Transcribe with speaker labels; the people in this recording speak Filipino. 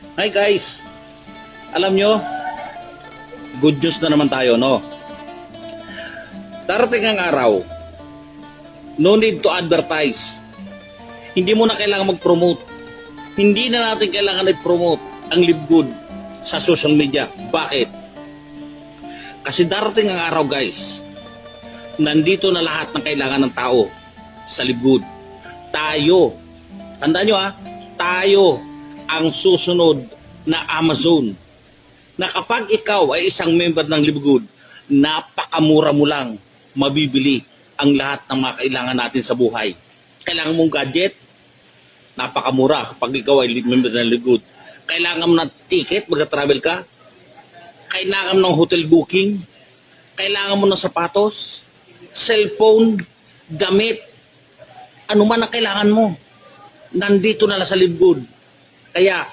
Speaker 1: Hi guys, alam nyo, good news na naman tayo, no? Darating ang araw, no need to advertise. Hindi mo na kailangan mag-promote. Hindi na natin kailangan i-promote ang Live Good sa social media. Bakit? Kasi darating ang araw guys, nandito na lahat ng kailangan ng tao sa Live Good. Tayo, tandaan nyo tayo ang susunod na Amazon. Na kapag ikaw ay isang member ng Live Good, napakamura mo lang mabibili ang lahat ng mga kailangan natin sa buhay. Kailangan mong gadget, napakamura kapag ikaw ay member ng Live Good. Kailangan mo ng ticket, magka-travel ka. Kailangan mo ng hotel booking. Kailangan mo ng sapatos, cellphone, damit. Ano man ang kailangan mo, nandito na lang sa Live Good. Kaya